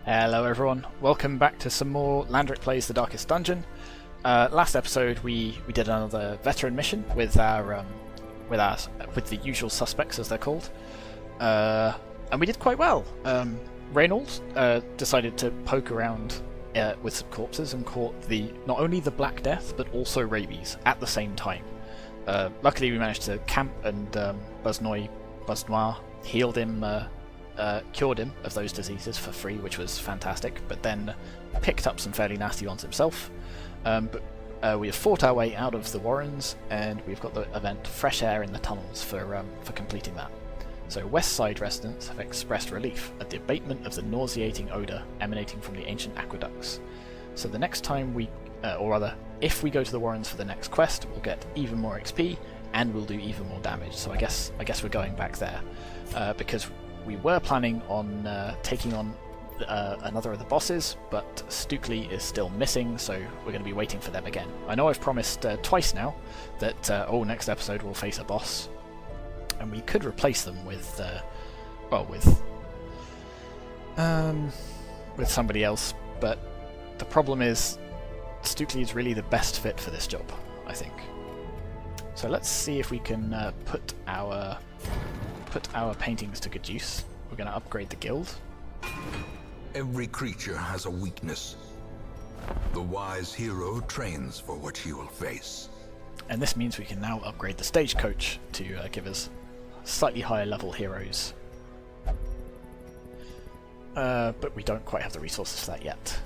Hello everyone, welcome back to some more Landric Plays the Darkest Dungeon. Last episode we did another veteran mission with the usual suspects as they're called, and we did quite well. Reynolds decided to poke around with some corpses and caught not only the Black Death but also rabies at the same time. Luckily we managed to camp and Buzz Noir healed him. Cured him of those diseases for free, which was fantastic, but then picked up some fairly nasty ones himself. But we have fought our way out of the Warrens, and we've got the event Fresh Air in the Tunnels for completing that. So West Side residents have expressed relief at the abatement of the nauseating odour emanating from the ancient aqueducts. So the next time if we go to the Warrens for the next quest, we'll get even more XP, and we'll do even more damage. So I guess we're going back there, because we were planning on taking on another of the bosses, but Stukely is still missing, so we're going to be waiting for them again. I know I've promised twice now that next episode we'll face a boss, and we could replace them with somebody else, but the problem is Stukely is really the best fit for this job, I think. So let's see if we can put our paintings to good use. We're going to upgrade the guild. Every creature has a weakness. The wise hero trains for what he will face. And this means we can now upgrade the stagecoach to give us slightly higher level heroes. But we don't quite have the resources for that yet.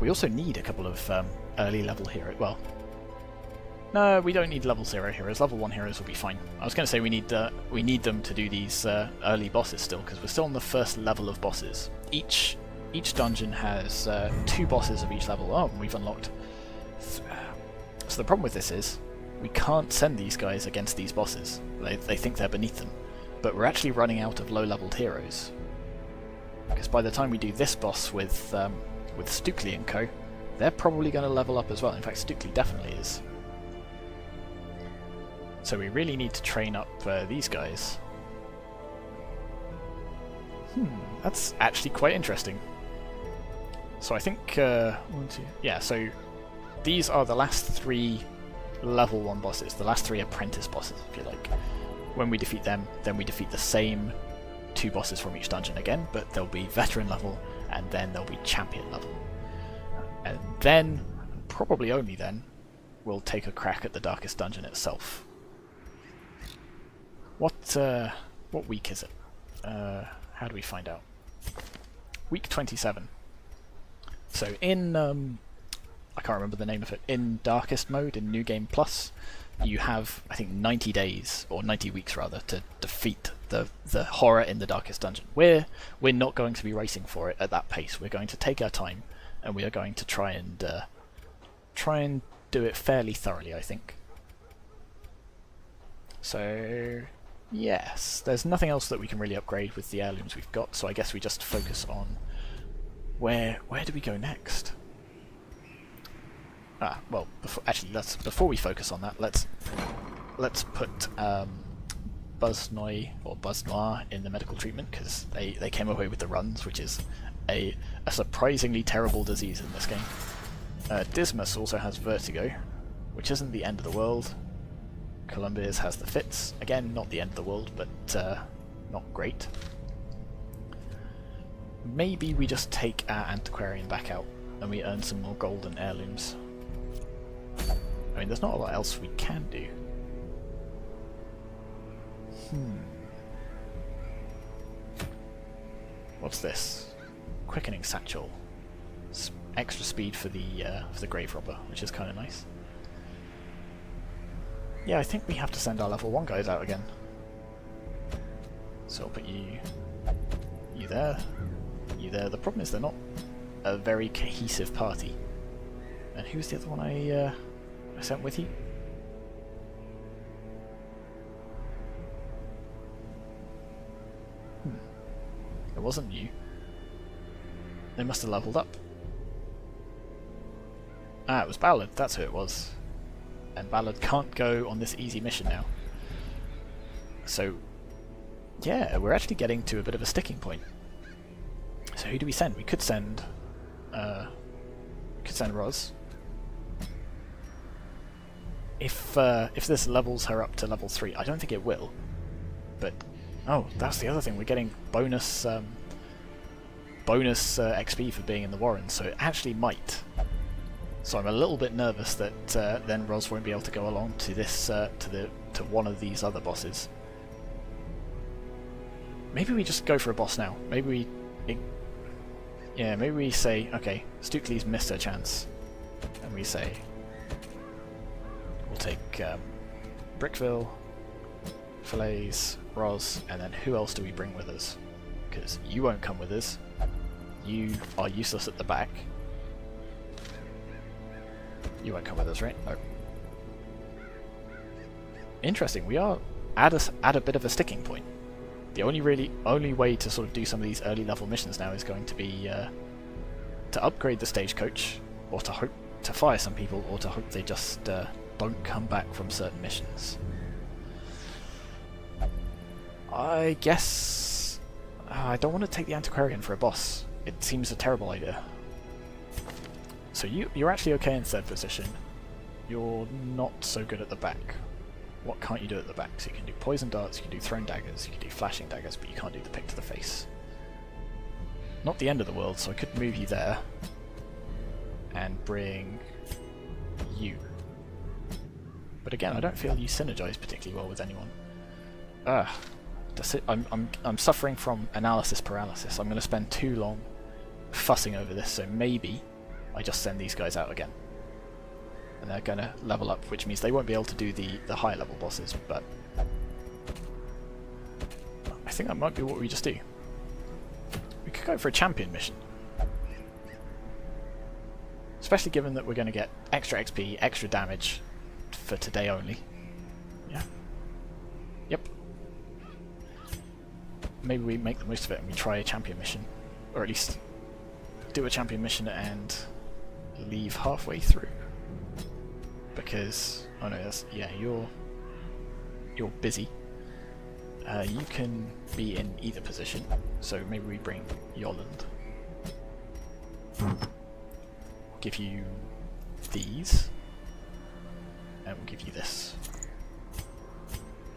We also need a couple of early level heroes. Well, no, we don't need level 0 heroes. Level 1 heroes will be fine. I was going to say we need them to do these early bosses still, because we're still on the first level of bosses. Each dungeon has 2 bosses of each level. Oh, and we've unlocked. So the problem with this is we can't send these guys against these bosses. They think they're beneath them, but we're actually running out of low-leveled heroes. Because by the time we do this boss with Stukely and co, they're probably going to level up as well. In fact, Stukely definitely is. So we really need to train up these guys. That's actually quite interesting. So I think, yeah, so these are the last 3 level 1 bosses, the last 3 apprentice bosses, if you like. When we defeat them, then we defeat the same 2 bosses from each dungeon again, but they'll be veteran level, and then they'll be champion level. And then, probably only then, we'll take a crack at the Darkest Dungeon itself. What week is it? How do we find out? Week 27. So in I can't remember the name of it. In Darkest mode, in New Game Plus, you have, I think, 90 days or 90 weeks rather to defeat the horror in the Darkest Dungeon. We're not going to be racing for it at that pace. We're going to take our time, and we are going to try and do it fairly thoroughly, I think. So yes, there's nothing else that we can really upgrade with the heirlooms we've got, so I guess we just focus on where do we go next? Well, before we focus on that, let's put Buzz Noir in the medical treatment, because they came away with the runs, which is a surprisingly terrible disease in this game. Dismas also has vertigo, which isn't the end of the world. Columbia's has the fits. Again, not the end of the world, but not great. Maybe we just take our antiquarian back out and we earn some more gold and heirlooms. I mean, there's not a lot else we can do. What's this? Quickening satchel. Extra speed for the grave robber, which is kind of nice. Yeah, I think we have to send our level 1 guys out again. So I'll put you there, you there. The problem is they're not a very cohesive party. And who's the other one I sent with you? It wasn't you. They must have leveled up. Ah, it was Ballard, that's who it was. And Ballard can't go on this easy mission now. So, yeah, we're actually getting to a bit of a sticking point. So who do we send? We could send Roz. If this levels her up to level 3, I don't think it will. But oh, that's the other thing. We're getting bonus XP for being in the Warren, so it actually might. So I'm a little bit nervous that then Roz won't be able to go along to this to one of these other bosses. Maybe we just go for a boss now. Maybe we say, okay, Stukely's missed her chance, and we say we'll take Brickville, Fillets, Roz, and then who else do we bring with us? Because you won't come with us. You are useless at the back. You won't come with us, right? No. Interesting. We are at a bit of a sticking point. The only way to sort of do some of these early level missions now is going to be to upgrade the stagecoach, or to hope to fire some people, or to hope they just don't come back from certain missions. I guess I don't want to take the Antiquarian for a boss. It seems a terrible idea. So you're actually okay in third position. You're not so good at the back. What can't you do at the back? So you can do poison darts, you can do thrown daggers, you can do flashing daggers, but you can't do the pick to the face. Not the end of the world, so I could move you there and bring you. But again, I don't feel you synergize particularly well with anyone. I'm suffering from analysis paralysis. I'm going to spend too long fussing over this, so maybe I just send these guys out again. And they're going to level up, which means they won't be able to do the higher level bosses, but I think that might be what we just do. We could go for a champion mission. Especially given that we're going to get extra XP, extra damage for today only. Yeah. Yep. Maybe we make the most of it and we try a champion mission. Or at least do a champion mission and leave halfway through. Because oh no, that's you're busy. You can be in either position, so maybe we bring Yolland. Give you these, and we'll give you this.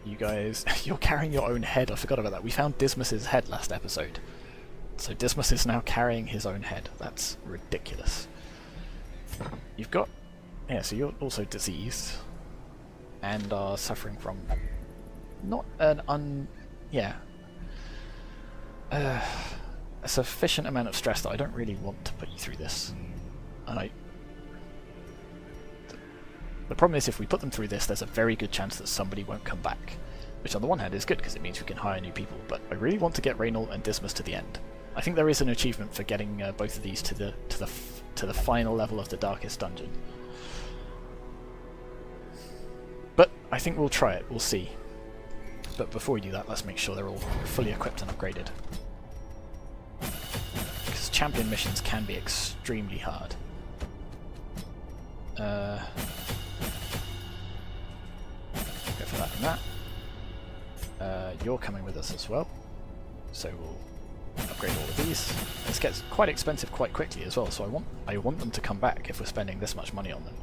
You guys, you're carrying your own head. I forgot about that. We found Dismas's head last episode, so Dismas is now carrying his own head. That's ridiculous. You've got. Yeah, so you're also diseased and are suffering from not an a sufficient amount of stress that I don't really want to put you through this. And the problem is if we put them through this, there's a very good chance that somebody won't come back, which on the one hand is good because it means we can hire new people, but I really want to get Reynald and Dismas to the end. I think there is an achievement for getting both of these to the final level of the Darkest Dungeon. But I think we'll try it, we'll see. But before we do that, let's make sure they're all fully equipped and upgraded. Because champion missions can be extremely hard. Go for that and that. You're coming with us as well. So we'll upgrade all of these. This gets quite expensive quite quickly as well, so I want them to come back if we're spending this much money on them.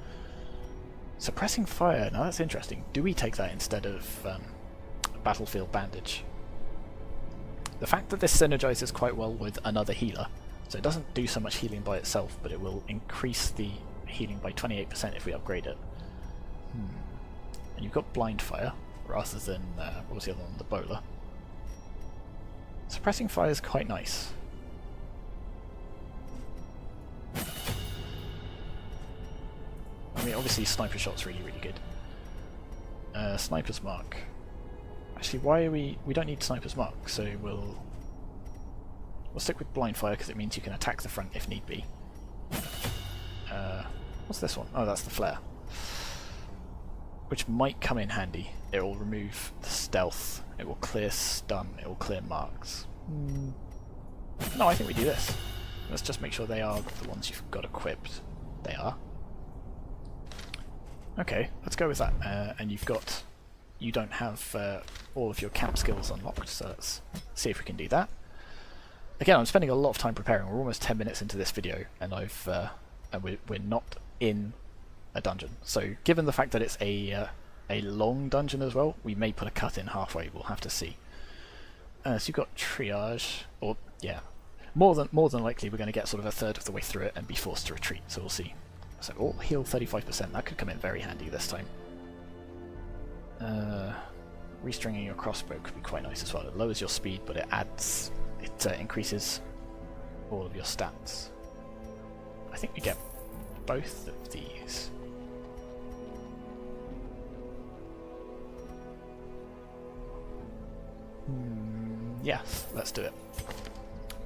Suppressing fire, now that's interesting. Do we take that instead of Battlefield Bandage? The fact that this synergizes quite well with another healer, so it doesn't do so much healing by itself, but it will increase the healing by 28% if we upgrade it. And you've got Blind Fire, rather than, what was the other one, the Bowler. Suppressing fire is quite nice. I mean, obviously Sniper Shot's really, really good. Sniper's Mark. Actually, why are we don't need Sniper's Mark, so we'll stick with Blind Fire because it means you can attack the front if need be. What's this one? Oh, that's the Flare. Which might come in handy. It will remove the stealth, it will clear stun, it will clear marks. No, I think we do this. Let's just make sure they are the ones you've got equipped. They are. Okay, let's go with that. And you don't have all of your camp skills unlocked, so let's see if we can do that. Again, I'm spending a lot of time preparing. We're almost 10 minutes into this video, and we're not in a dungeon. So, given the fact that it's a long dungeon as well, we may put a cut in halfway. We'll have to see. So you've got triage, or yeah, more than likely we're going to get sort of a third of the way through it and be forced to retreat. So we'll see. So all heal 35%. That could come in very handy this time. Restringing your crossbow could be quite nice as well. It lowers your speed, but it increases all of your stats. I think we get both of these. Yes, let's do it.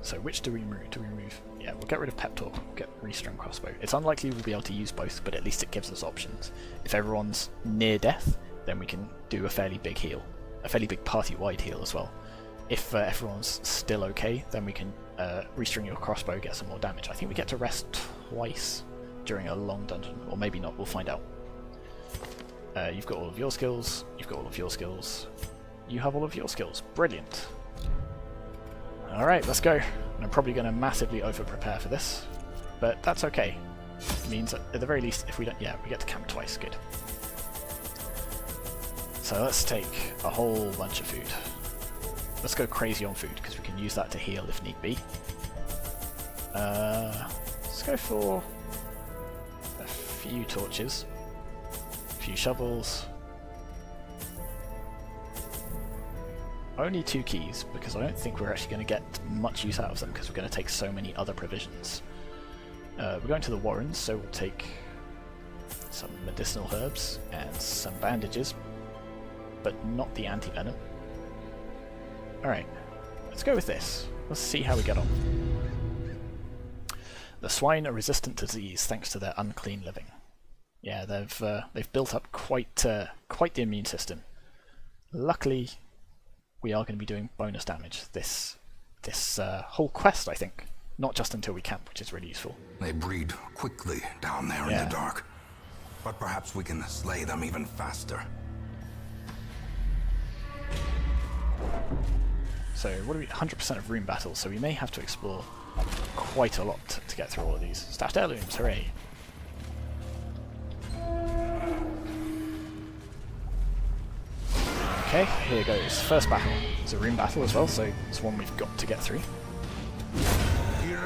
So which do we remove? Yeah, we'll get rid of Pep Talk, get Restrung Crossbow. It's unlikely we'll be able to use both, but at least it gives us options. If everyone's near death, then we can do a fairly big heal. A fairly big party-wide heal as well. If everyone's still okay, then we can restring your crossbow, get some more damage. I think we get to rest twice during a long dungeon, or maybe not, we'll find out. You've got all of your skills, you've got all of your skills, you have all of your skills. Brilliant. Alright, let's go. And I'm probably going to massively over-prepare for this, but that's okay. It means that at the very least, if we don't... yeah, we get to camp twice, good. So let's take a whole bunch of food. Let's go crazy on food, because we can use that to heal if need be. Let's go for a few torches, a few shovels. Only 2 keys, because I don't think we're actually going to get much use out of them, because we're going to take so many other provisions. We're going to the Warrens, so we'll take some medicinal herbs and some bandages, but not the anti-venom. Alright, let's go with this. Let's see how we get on. The swine are resistant to disease thanks to their unclean living. Yeah, they've built up quite the immune system. Luckily, we are going to be doing bonus damage this whole quest, I think. Not just until we camp, which is really useful. They breed quickly down there in the dark, but perhaps we can slay them even faster. So what do we? 100% of room battles, so we may have to explore quite a lot to get through all of these. Stashed heirlooms, hooray! Okay, here goes. First battle. It's a room battle as well, so it's one we've got to get through.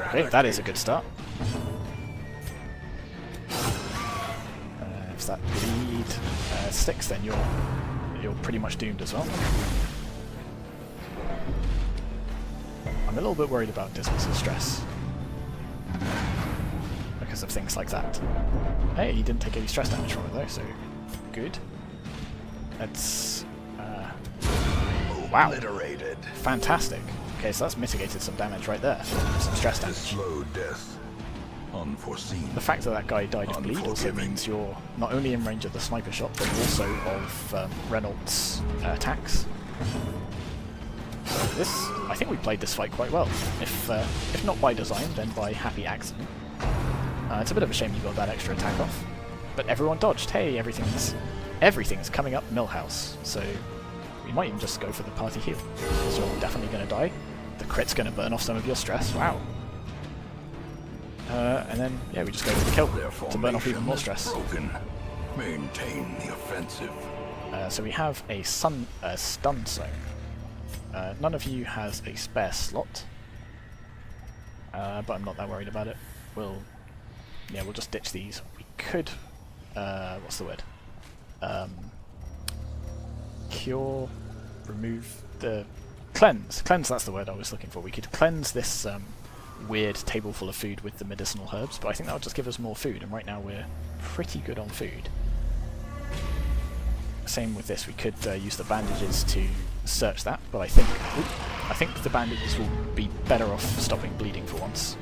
Okay, that is a good start. If that bleed sticks, then you're pretty much doomed as well. I'm a little bit worried about dismissal stress because of things like that. Hey, he didn't take any stress damage from it though, so good. That's wow, Obliterated. Fantastic. Okay, so that's mitigated some damage right there, some stress damage. Slow death, unforeseen. The fact that that guy died of bleed also means you're not only in range of the sniper shot, but also of Reynolds' attacks. This, I think we played this fight quite well. If not by design, then by happy accident. It's a bit of a shame you got that extra attack off, but everyone dodged. Hey, everything's coming up Millhouse, so we might even just go for the party heal. So you're definitely going to die. The crit's going to burn off some of your stress. Wow. And then yeah, we just go for the kill to burn off even more stress. Broken. Maintain the offensive. So we have a stun zone. None of you has a spare slot, but I'm not that worried about it. We'll just ditch these. We could, what's the word? Cure, remove the cleanse. Cleanse, that's the word I was looking for. We could cleanse this weird table full of food with the medicinal herbs, but I think that would just give us more food, and right now we're pretty good on food. Same with this. We could use the bandages to search that, but I think the bandages will be better off stopping bleeding for once.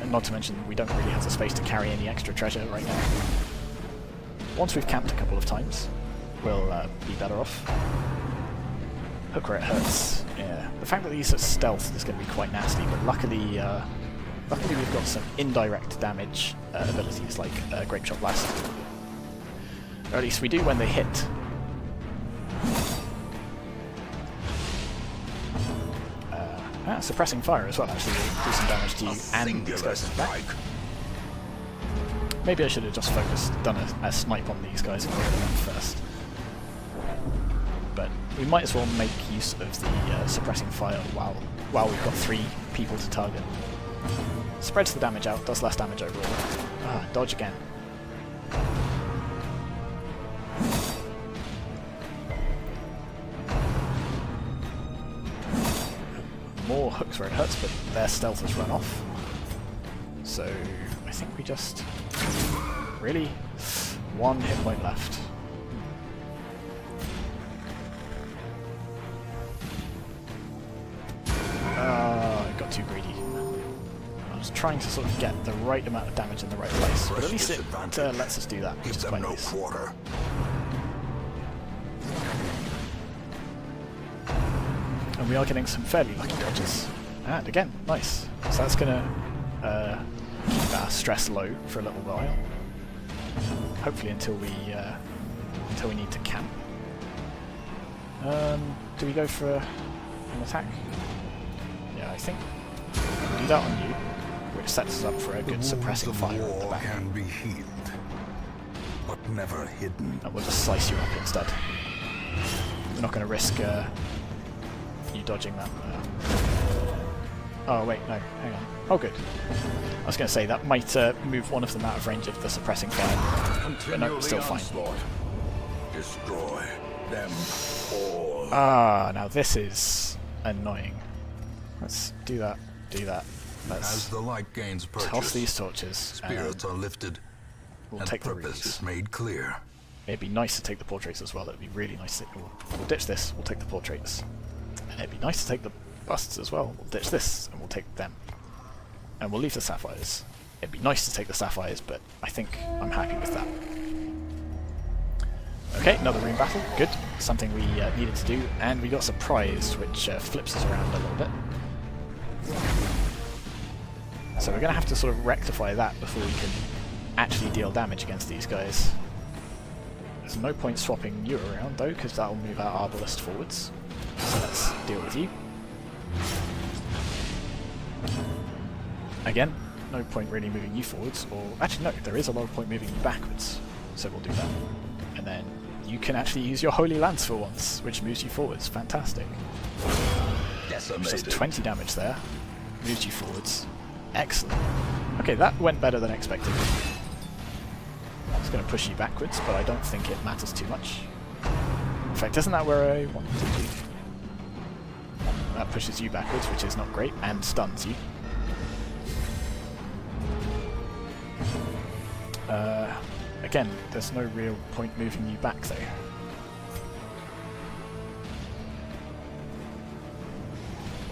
And not to mention, we don't really have the space to carry any extra treasure right now. Once we've camped a couple of times, we'll be better off. Hook where it hurts. Yeah. The fact that these are stealth is going to be quite nasty, but luckily we've got some indirect damage abilities like Grape Shot Blast. Or at least we do when they hit. Suppressing fire as well actually will do some damage to you and these guys in the back. Maybe I should have just done a snipe on these guys and got rid of them first. But we might as well make use of the suppressing fire while we've got 3 people to target. Spreads the damage out, does less damage overall. Dodge again. More hooks where it hurts, but their stealth has run off. So I think we just... Really? 1 hit point left. I got too greedy. I was trying to sort of get the right amount of damage in the right place, but at least it lets us do that, which is quite nice. And we are getting some fairly lucky dodges. And again, nice. So that's going to keep our stress low for a little while. Hopefully until we need to camp. Do we go for an attack? Yeah, I think we'll do that on you, which sets us up for a good suppressing fire at the back. Can be healed, but never hidden. And we'll just slice you up instead. We're not going to risk you dodging that. Oh wait, no, hang on. Oh good. I was going to say that might move one of them out of range of the suppressing fire, but no, still fine. Destroy them all. Now this is annoying. Let's do that. Let's As the light gains purchase, toss these torches. spirits are lifted, We'll and take the purpose rubies. is made clear. It'd be nice to take the portraits as well. It'd be really nice to... We'll ditch this, we'll take the portraits. And it'd be nice to take the busts as well. We'll ditch this, and we'll take them. And we'll leave the sapphires. It'd be nice to take the sapphires, but I think I'm happy with that. Okay, another rune battle. Good. Something we needed to do. And we got surprised, which flips us around a little bit. So we're going to have to sort of rectify that before we can actually deal damage against these guys. There's no point swapping you around though, because that'll move our Arbalist forwards. So let's deal with you. Again, no point really moving you forwards, or actually no, there is a lot of point moving you backwards. So we'll do that. And then you can actually use your Holy Lance for once, which moves you forwards. Fantastic. Just 20 damage there. Moves you forwards. Excellent. Okay, that went better than expected. It's going to push you backwards, but I don't think it matters too much. In fact, isn't that where I wanted to be? That pushes you backwards, which is not great, and stuns you. Again, there's no real point moving you back, though.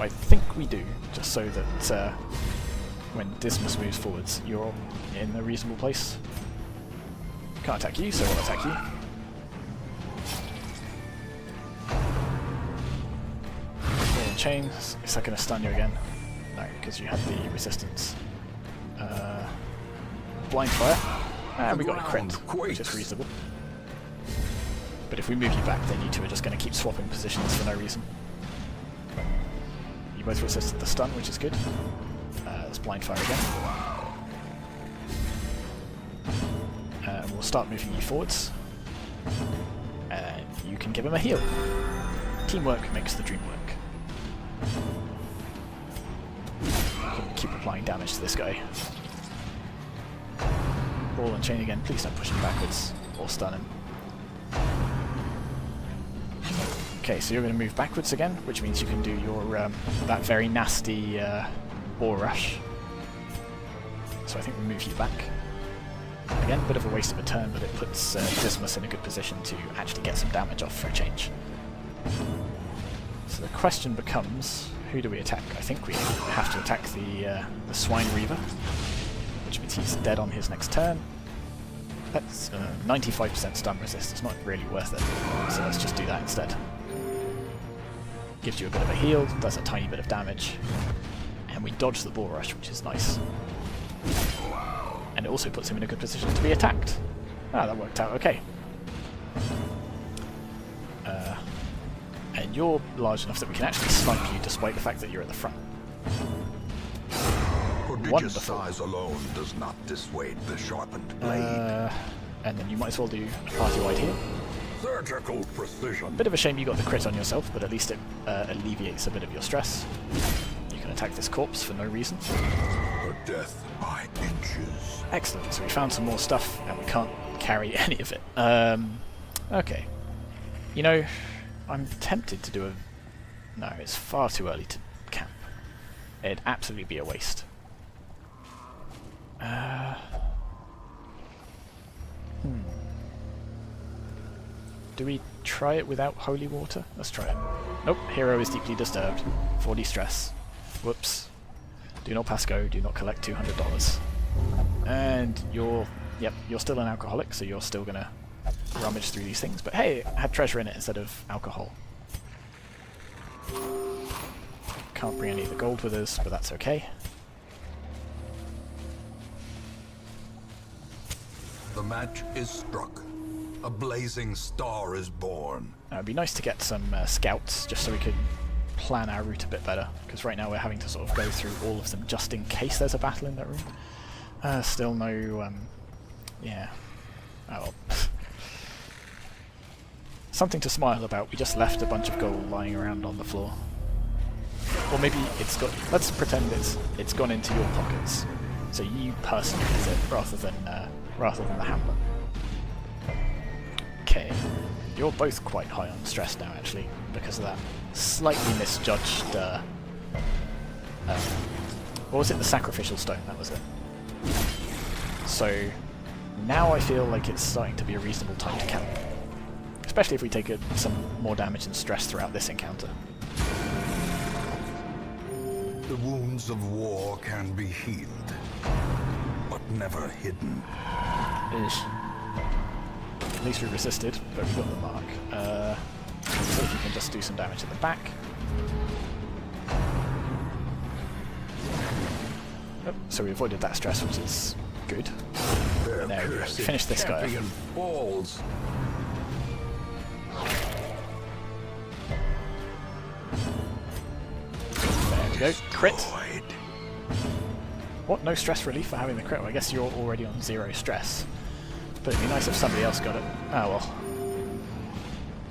I think we do, just so that when Dismas moves forwards, you're in a reasonable place. Can't attack you, so I'll attack you. Ball and chain. Is that going to stun you again? No, because you had the resistance. Blind fire. And we got a crit, which is reasonable. But if we move you back, then you two are just going to keep swapping positions for no reason. You both resisted the stun, which is good. Let's blind fire again. We'll start moving you forwards. And you can give him a heal. Teamwork makes the dream work. Keep applying damage to this guy. Ball and chain again. Please don't push him backwards or stun him. Okay, so you're going to move backwards again, which means you can do your that very nasty boar rush. So I think we move you back. Again, bit of a waste of a turn, but it puts Dismas in a good position to actually get some damage off for a change. So the question becomes, who do we attack? I think we have to attack the Swine Reaver, which means he's dead on his next turn. That's 95% stun resist, it's not really worth it, so let's just do that instead. Gives you a bit of a heal, does a tiny bit of damage, and we dodge the Boar Rush, which is nice. And it also puts him in a good position to be attacked. Ah, that worked out okay. And you're large enough that we can actually snipe you despite the fact that you're at the front. Prodigious Wonderful. size alone does not dissuade the sharpened blade. And then you might as well do a party-wide here. Surgical precision. Bit of a shame you got the crit on yourself, but at least it alleviates a bit of your stress. You can attack this corpse for no reason. Her death by inches. Excellent, so we found some more stuff, and we can't carry any of it. Okay. You know, I'm tempted to do a... No, it's far too early to camp. It'd absolutely be a waste. Do we try it without holy water? Let's try it. Nope, hero is deeply disturbed. 40 stress. Whoops. Do not pass go, do not collect $200. And you're still an alcoholic, so you're still gonna rummage through these things. But hey, it had treasure in it instead of alcohol. Can't bring any of the gold with us, but that's okay. The match is struck. A blazing star is born. It'd be nice to get some scouts, just so we can plan our route a bit better, because right now we're having to sort of go through all of them just in case there's a battle in that room. Still no, yeah. Oh well. Something to smile about, we just left a bunch of gold lying around on the floor. Or maybe it's got, let's pretend it's gone into your pockets. So you personally use it rather than the hamlet. Okay, you're both quite high on stress now actually, because of that slightly misjudged, what was it, the sacrificial stone, that was it. So, now I feel like it's starting to be a reasonable time to camp. Especially if we take some more damage and stress throughout this encounter. The wounds of war can be healed, but never hidden. At least we resisted, but we got the mark. See if you can just do some damage at the back. Oh, so we avoided that stress, which is good. There we go. Finish this guy. Balls. There we go. Crit. What? No stress relief for having the crit? Well, I guess you're already on 0 stress. But it'd be nice if somebody else got it. Oh well.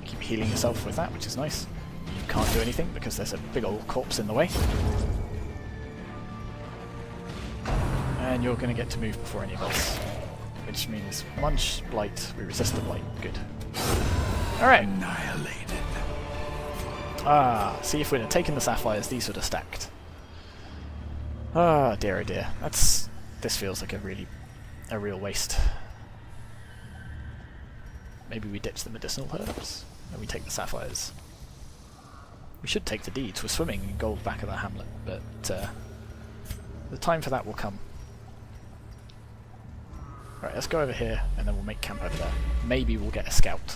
Keep healing yourself with that, which is nice. You can't do anything because there's a big old corpse in the way. And you're going to get to move before any of us. Which means Munch, Blight, we resist the Blight. Good. Alright. Annihilated. Ah, see, if we'd have taken the sapphires, these would have stacked. Ah, dear oh dear. This feels like a real waste. Maybe we ditch the medicinal herbs, and we take the sapphires. We should take the deeds. We're swimming in gold back of the hamlet, but the time for that will come. Right, let's go over here, and then we'll make camp over there. Maybe we'll get a scout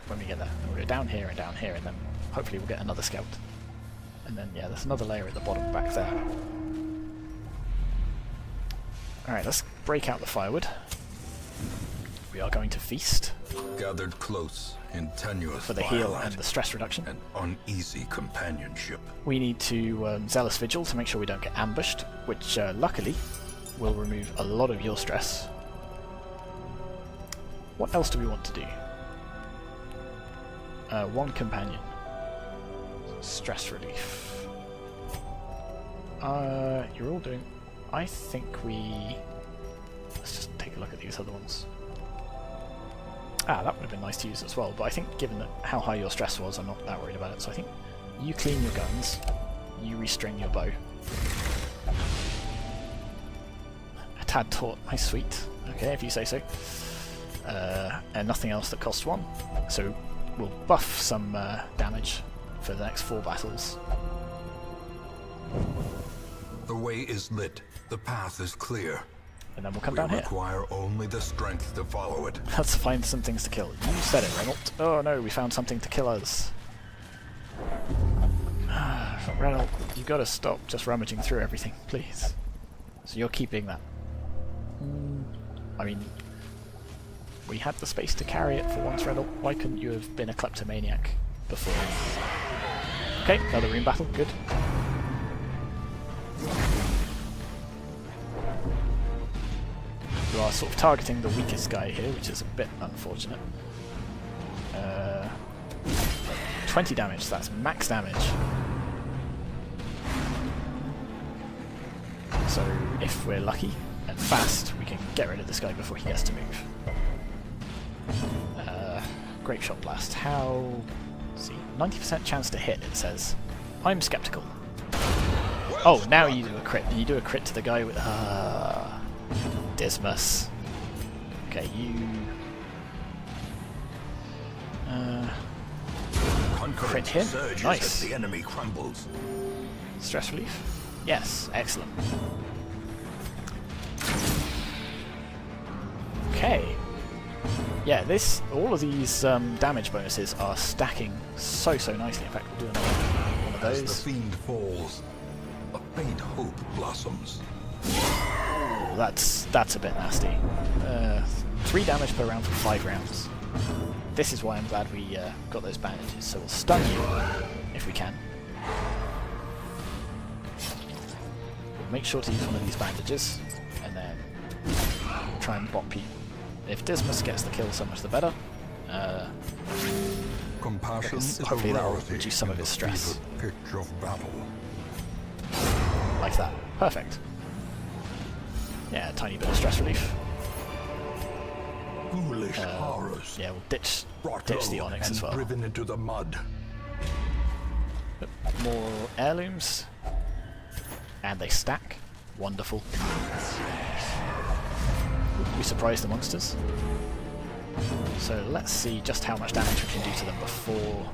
when we get there. And we'll go down here, and then hopefully we'll get another scout. And then, yeah, there's another layer at the bottom back there. Alright, let's break out the firewood. We are going to feast. Gathered close in tenuous for the heal and the stress reduction. And uneasy companionship. We need to Zealous Vigil to make sure we don't get ambushed, which luckily will remove a lot of your stress. What else do we want to do? One companion. Stress relief. You're all doing... I think we... Let's just take a look at these other ones. Ah, that would have been nice to use as well, but I think given that how high your stress was, I'm not that worried about it. So I think you clean your guns, you restring your bow. A tad taut, nice sweet. Okay, if you say so. And nothing else that costs 1. So we'll buff some damage for the next 4 battles. The way is lit. The path is clear. And then we'll come down here. We require only the strength to follow it. Let's find some things to kill. You said it, Reynolds. Oh no, we found something to kill us. Reynolds, you gotta stop just rummaging through everything, please. So you're keeping that. I mean, we had the space to carry it for once, Reynolds. Why couldn't you have been a kleptomaniac? before. Okay, another rune battle, good. You are sort of targeting the weakest guy here, which is a bit unfortunate. 20 damage, so that's max damage. So if we're lucky and fast, we can get rid of this guy before he gets to move. Great shot blast. How? Let's see, 90% chance to hit. It says. I'm skeptical. Oh, now you do a crit. You do a crit to the guy with. Dismas. Okay, you. Crit him. Nice. The enemy crumbles. Stress relief. Yes, excellent. Okay. Yeah, all of these damage bonuses are stacking so nicely. In fact, we'll do another one of those. As the fiend falls, a faint hope blossoms. Ooh, that's a bit nasty. 3 damage per round for 5 rounds. This is why I'm glad we got those bandages. So we'll stun you if we can. We'll make sure to use one of these bandages, and then try and bop you. If Dismas gets the kill, so much the better. Compassion is hopefully a that'll rarity reduce some of his stress. Pitch of battle. Like that. Perfect. Yeah, a tiny bit of stress relief. Foolish horrors. Yeah, we'll ditch the Onyx and as well. driven into the mud. More heirlooms. And they stack. Wonderful. We surprise the monsters. So let's see just how much damage we can do to them before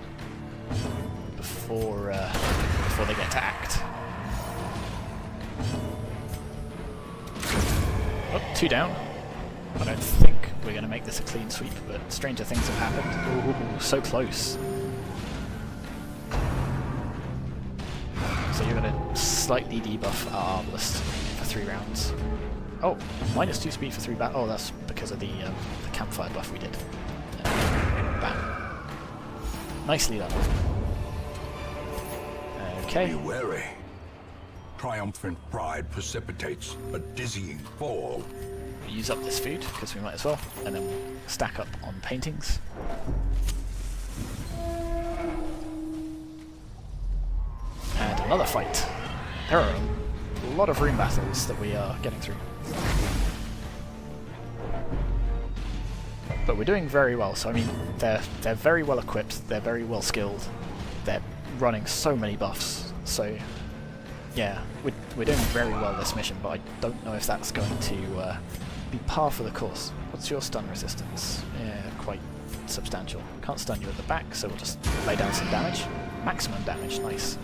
they get to act. Oh, 2 down. I don't think we're going to make this a clean sweep, but stranger things have happened. Ooh, so close. So you're going to slightly debuff our Arbalest for 3 rounds. Oh, -2 speed for 3 Oh, that's because of the campfire buff we did. Bam. Nicely done. Okay. Be wary. Triumphant pride precipitates a dizzying fall. We use up this food, because we might as well, and then we'll stack up on paintings. And another fight. There are a lot of rune battles that we are getting through. But we're doing very well, so I mean, they're very well equipped, they're very well skilled, they're running so many buffs, so yeah, we're doing very well this mission, but I don't know if that's going to be par for the course. What's your stun resistance? Yeah, quite substantial. Can't stun you at the back, so we'll just lay down some damage. Maximum damage, nice.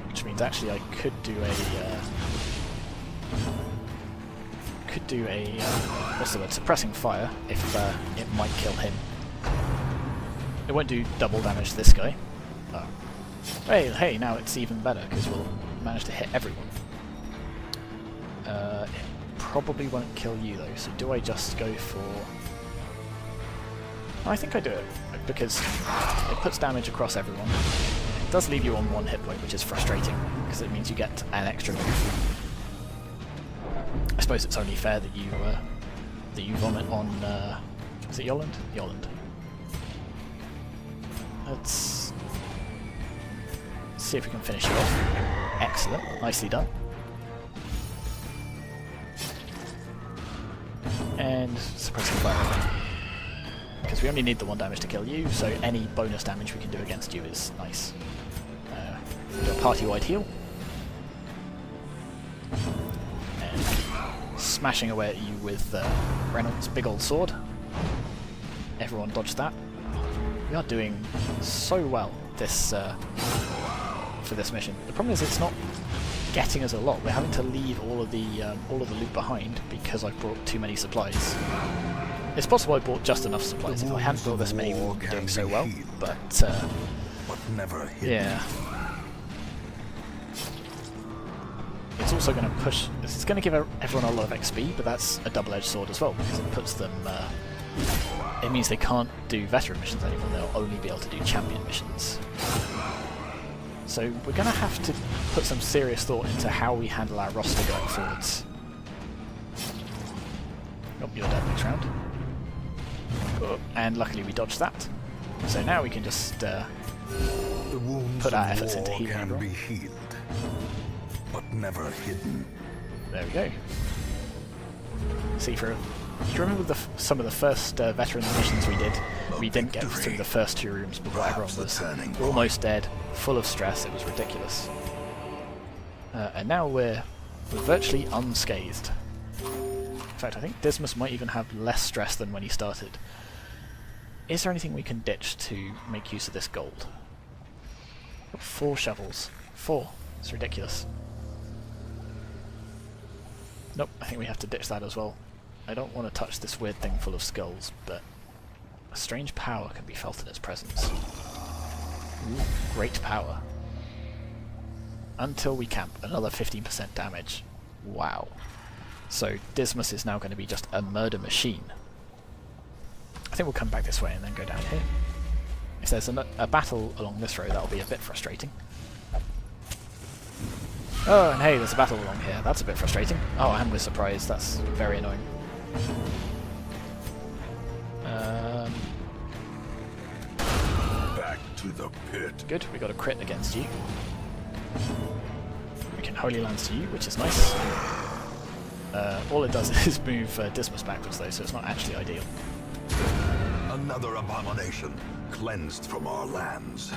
Which means actually I could do a what's the word? Suppressing fire if it might kill him. It won't do double damage to this guy. Oh. Hey, now it's even better because we'll manage to hit everyone. It probably won't kill you though, so do I just go for... I think I do it, because it puts damage across everyone. It does leave you on 1 hit point, which is frustrating, because it means you get an extra move. I suppose it's only fair that you vomit on... is it Yolland? Yolland. Let's see if we can finish it off. Excellent, nicely done. And suppressing fire, because we only need the 1 damage to kill you, so any bonus damage we can do against you is nice. Do a party-wide heal. And smashing away at you with Reynolds' big old sword. Everyone dodged that. We are doing so well this for this mission. The problem is it's not getting us a lot. We're having to leave all of the loot behind because I've brought too many supplies. It's possible I bought just enough supplies. If I hadn't brought this many, we wouldn't be doing so well. But never yeah. It's also going to push... It's going to give everyone a lot of XP, but that's a double-edged sword as well, because it puts them it means they can't do veteran missions anymore, they'll only be able to do champion missions. So we're going to have to put some serious thought into how we handle our roster going forwards. Oh, you're dead next round. Oh, and luckily we dodged that. So now we can just put our efforts into healing can everyone. be healed, but never hidden. There we go. See, do you remember some of the first veteran missions we did? We didn't get through the first 2 rooms before everyone was almost dead, full of stress. It was ridiculous. And now we're virtually unscathed. In fact, I think Dismas might even have less stress than when he started. Is there anything we can ditch to make use of this gold? 4 shovels. 4. It's ridiculous. Nope, I think we have to ditch that as well. I don't want to touch this weird thing full of skulls, but a strange power can be felt in its presence. Ooh, great power. Until we camp, another 15% damage. Wow. So Dismas is now going to be just a murder machine. I think we'll come back this way and then go down here. If there's a battle along this road, that'll be a bit frustrating. Oh, and hey, there's a battle along here. That's a bit frustrating. Oh, and we're surprised. That's very annoying. Back to the pit. Good, we got a crit against you. We can Holy Lance to you, which is nice. All it does is move Dismas backwards though, so it's not actually ideal. Another abomination, cleansed from our lands.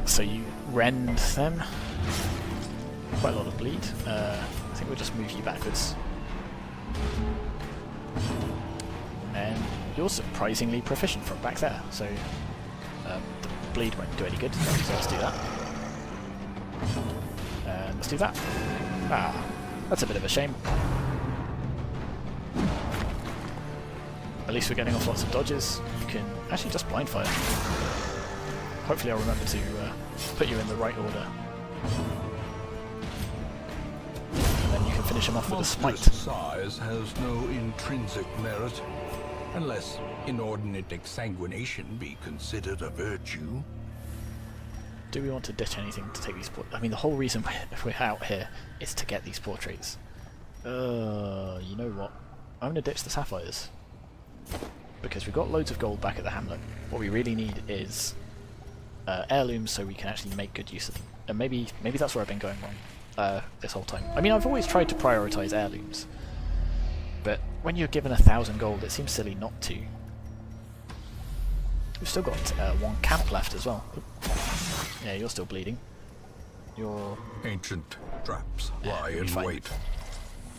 So you rend them. Quite a lot of bleed. I think we'll just move you backwards. And you're surprisingly proficient from back there, so the bleed won't do any good, so let's do that. And let's do that. Ah, that's a bit of a shame. At least we're getting off lots of dodges. You can actually just blind fire. Hopefully I'll remember to put you in the right order. And then you can finish him off with a smite. Size has no intrinsic merit, unless inordinate exsanguination be considered a virtue. Do we want to ditch anything to take these portraits? I mean, the whole reason we're out here is to get these portraits. You know what? I'm going to ditch the sapphires. Because we've got loads of gold back at the hamlet. What we really need is heirlooms so we can actually make good use of them. And maybe that's where I've been going wrong this whole time. I mean, I've always tried to prioritise heirlooms. But when you're given 1,000 gold, it seems silly not to. We've still got 1 camp left as well. Oop. Yeah, you're still bleeding. You're... Ancient traps lie in fine. wait,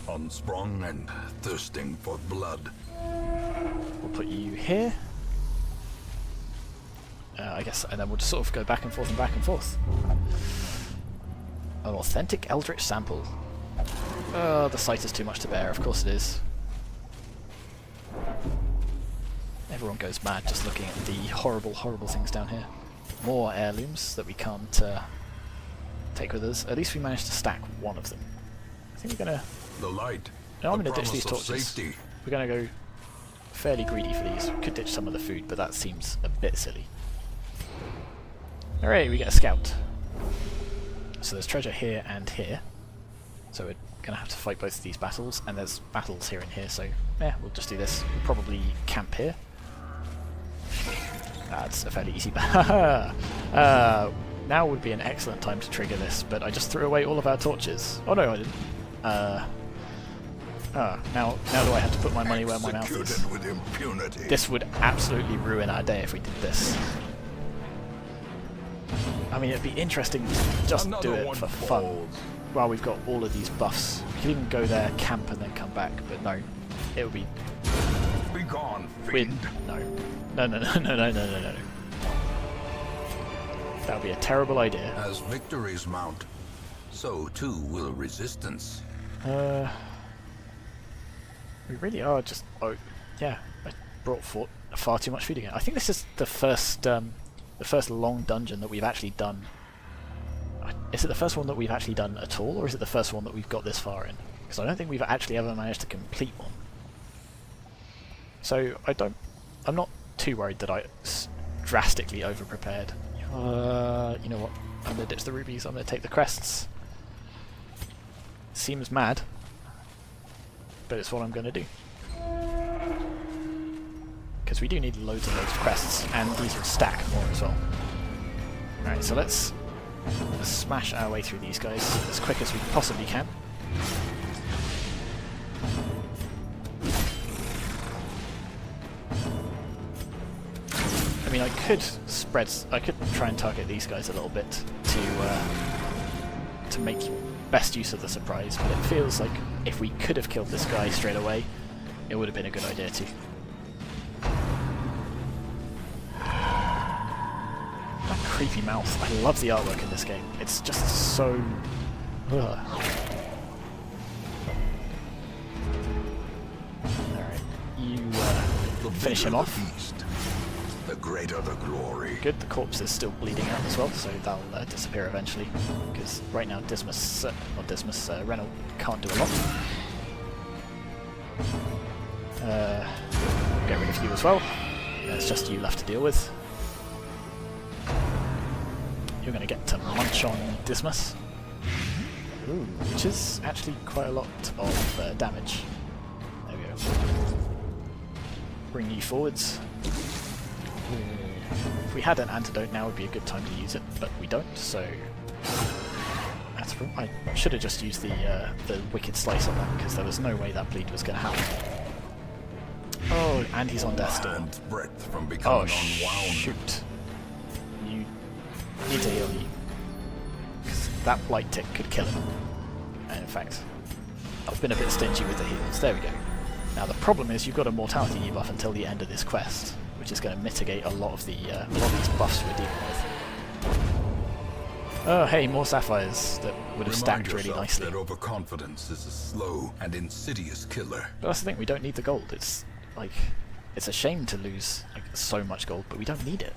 unsprung and thirsting for blood. We'll put you here. I guess, and then we'll just sort of go back and forth and back and forth. An authentic Eldritch sample. Oh, the sight is too much to bear, of course it is. Everyone goes mad just looking at the horrible, horrible things down here. More heirlooms that we can't take with us. At least we managed to stack 1 of them. I think we're gonna... The light. No, I'm the gonna ditch these promise of torches. safety. We're gonna go fairly greedy for these. We could ditch some of the food, but that seems a bit silly. Alright, we get a scout. So there's treasure here and here. So we're gonna have to fight both of these battles, and there's battles here and here, so yeah, we'll just do this. We'll probably camp here. That's a fairly easy now would be an excellent time to trigger this, but I just threw away all of our torches. Oh no, I didn't. Now do I have to put my money where my mouth is? Executed with impunity. This would absolutely ruin our day if we did this. I mean, it'd be interesting to just do Another it one for fun. falls. While we've got all of these buffs. We could even go there, camp, and then come back, but no. It would be... Be gone, We'd, fiend. no. No. That would be a terrible idea. As victories mount, so too will resistance. We really are just... Oh, yeah. I brought far too much food again. I think this is the first long dungeon that we've actually done. Is it the first one that we've actually done at all, or is it the first one that we've got this far in? Because I don't think we've actually ever managed to complete one. So I'm not too worried that I drastically over-prepared. You know what? I'm going to ditch the rubies, I'm going to take the crests. Seems mad, but it's what I'm going to do. Because we do need loads and loads of crests, and these will stack more as well. Alright, so let's smash our way through these guys as quick as we possibly can. I mean, I could try and target these guys a little bit to make best use of the surprise, but it feels like if we could have killed this guy straight away, it would have been a good idea too. That creepy mouth. I love the artwork in this game. It's just so... Alright, you finish him off. The greater the glory. Good, the corpse is still bleeding out as well, so that'll disappear eventually. Because right now Reynolds can't do a lot. Get rid of you as well. There's just you left to deal with. You're going to get to munch on Dismas. Ooh, which is actually quite a lot of damage. There we go. Bring you forwards. If we had an antidote now would be a good time to use it, but we don't, so that's I should have just used the Wicked Slice on that, because there was no way that bleed was going to happen. Oh, and he's on death's door. Oh, shoot. You need to heal you, because that Blight Tick could kill him. And in fact, I've been a bit stingy with the heals. There we go. Now the problem is you've got a mortality debuff until the end of this quest, which is going to mitigate a lot of these buffs we're dealing with. Oh, hey, more sapphires that would have stacked really nicely. That overconfidence is a slow and insidious killer. But that's the thing, we don't need the gold. It's like, it's a shame to lose so much gold, but we don't need it.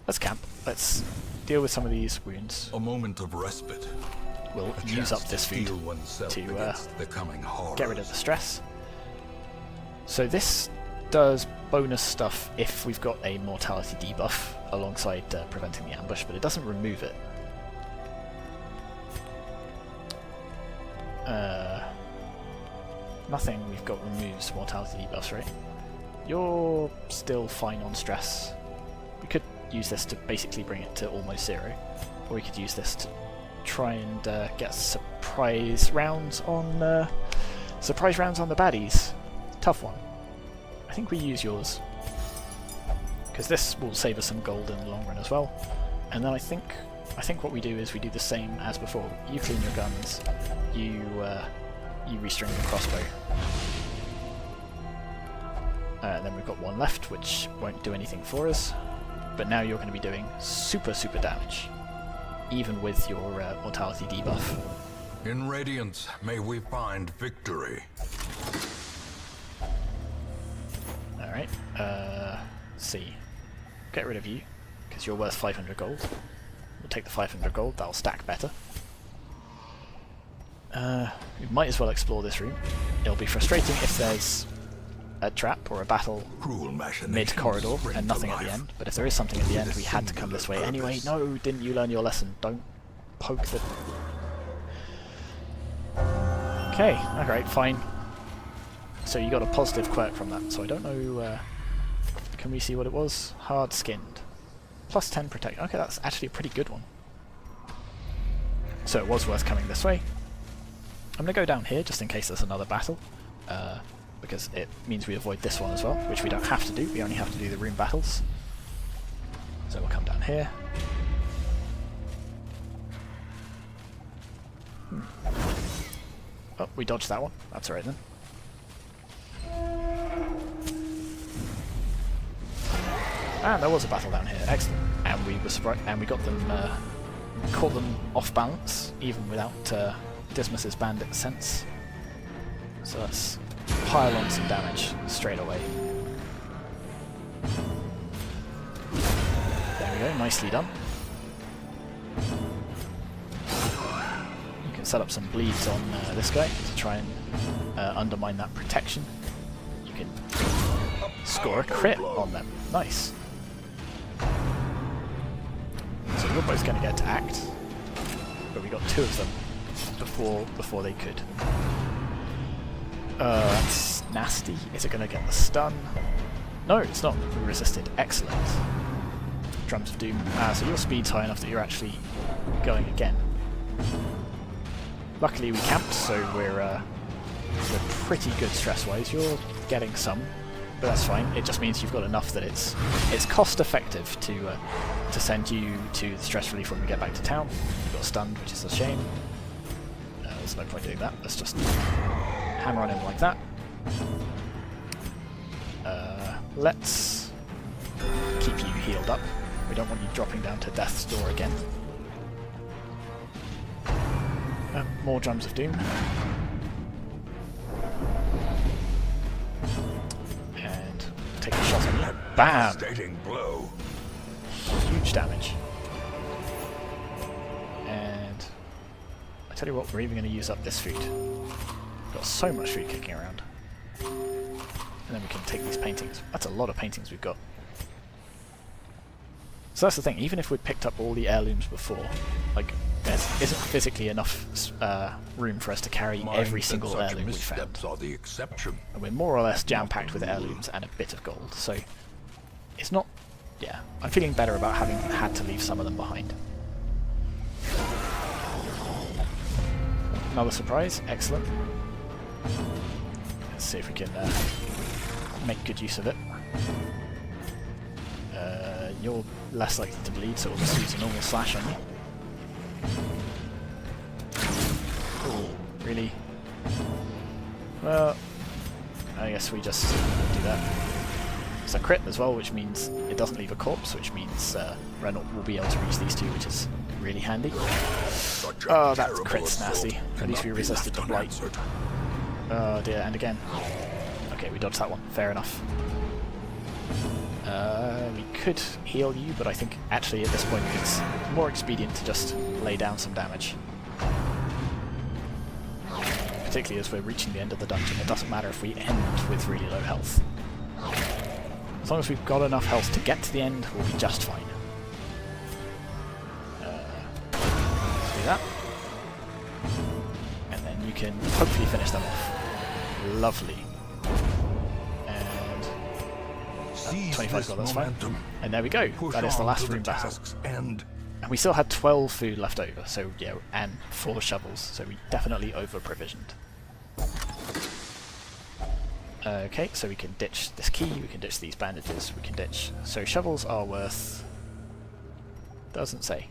Let's camp. Let's deal with some of these wounds. A moment of respite. We'll use up this food to get rid of the stress. So this does bonus stuff if we've got a mortality debuff alongside preventing the ambush, but it doesn't remove it. Nothing we've got removes mortality debuffs, right? You're still fine on stress. We could use this to basically bring it to almost zero, or we could use this to try and get surprise rounds on the baddies. Tough one. I think we use yours, because this will save us some gold in the long run as well. And then I think what we do is we do the same as before. You clean your guns, you restring the crossbow. And then we've got one left, which won't do anything for us. But now you're going to be doing super damage, even with your mortality debuff. In Radiance, may we find victory. Alright, see. Get rid of you, because you're worth 500 gold. We'll take the 500 gold, that'll stack better. We might as well explore this room. It'll be frustrating if there's a trap or a battle mid-corridor and nothing at the end, but if there is something at the end, we had to come this way anyway. No, didn't you learn your lesson? Don't poke the... Okay, alright, fine. So you got a positive quirk from that, so I don't know... can we see what it was? Hard-skinned. Plus 10 protect. Okay, that's actually a pretty good one. So it was worth coming this way. I'm going to go down here just in case there's another battle, because it means we avoid this one as well, which we don't have to do, we only have to do the room battles. So we'll come down here. Oh, we dodged that one. That's alright then. And there was a battle down here. Excellent. And we were surprised, and we got them, caught them off balance, even without Dismas's bandit sense. So let's pile on some damage straight away. There we go, nicely done. You can set up some bleeds on this guy to try and undermine that protection. You can score a crit on them. Nice. So you're both going to get attacked, but we got 2 of them before they could. That's nasty. Is it going to get the stun? No, it's not. We resisted. Excellent. Drums of Doom. So your speed's high enough that you're actually going again. Luckily we camped, so we're pretty good stress-wise. You're getting some, but that's fine. It just means you've got enough that it's cost-effective to send you to the stress relief when we get back to town. You got stunned, which is a shame. There's no point doing that. Let's just hammer on him like that. Let's keep you healed up. We don't want you dropping down to death's door again. More Drums of Doom. And take a shot on you. Bam! Blow. Huge damage. And I tell you what, we're even going to use up this food. We've got so much food kicking around. And then we can take these paintings. That's a lot of paintings we've got. So that's the thing, even if we'd picked up all the heirlooms before, like, there isn't physically enough room for us to carry every single heirloom we found. Are the exception. And we're more or less jam-packed with heirlooms and a bit of gold, so it's not... yeah, I'm feeling better about having had to leave some of them behind. Another surprise, excellent. Let's see if we can make good use of it. You're less likely to bleed, so we'll just use a normal slash on you. Ooh, really? Well, I guess we just do that. It's a crit as well, which means it doesn't leave a corpse, which means Renault will be able to reach these 2, which is really handy. Oh, that crit's nasty. At least we resisted the blight. Oh dear, and again. Okay, we dodged that one. Fair enough. We could heal you, but I think actually at this point it's more expedient to just lay down some damage. Particularly as we're reaching the end of the dungeon, it doesn't matter if we end with really low health. As long as we've got enough health to get to the end, we'll be just fine. Let's do that. And then you can hopefully finish them off. Lovely. 25 gold, that's fine. And there we go. That is the last room battle. And we still had 12 food left over, so yeah, and 4 shovels, so we definitely over-provisioned. Okay, so we can ditch this key, we can ditch these bandages, we can ditch... So shovels are worth... doesn't say.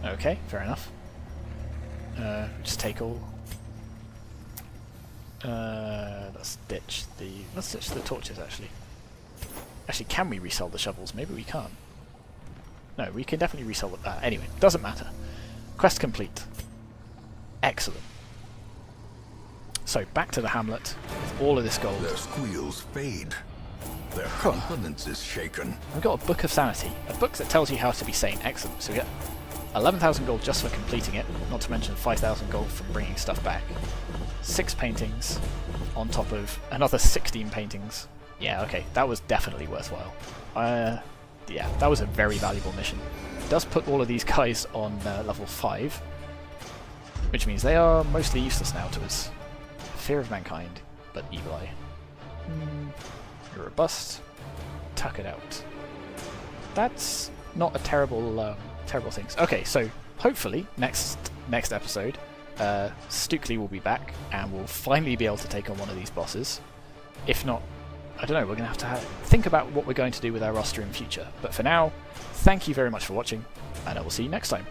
Okay, fair enough. Just take all. Let's ditch the torches. Actually, can we resell the shovels? Maybe we can't. No, we can definitely resell them. Anyway, doesn't matter. Quest complete. Excellent. So back to the hamlet with all of this gold. Their squeals fade. Their confidence is shaken. We've got a Book of Sanity, a book that tells you how to be sane. Excellent. So we get 11,000 gold just for completing it, not to mention 5,000 gold from bringing stuff back. 6 paintings on top of another 16 paintings. Yeah, okay, that was definitely worthwhile. Yeah, that was a very valuable mission. It does put all of these guys on level 5, which means they are mostly useless now to us. Fear of Mankind, but Evil Eye. You're robust. Tuck it out. That's not a terrible thing. Okay, so hopefully next episode, Stukely will be back and we'll finally be able to take on one of these bosses. If not, I don't know, we're going to have think about what we're going to do with our roster in future. But for now, thank you very much for watching, and I will see you next time.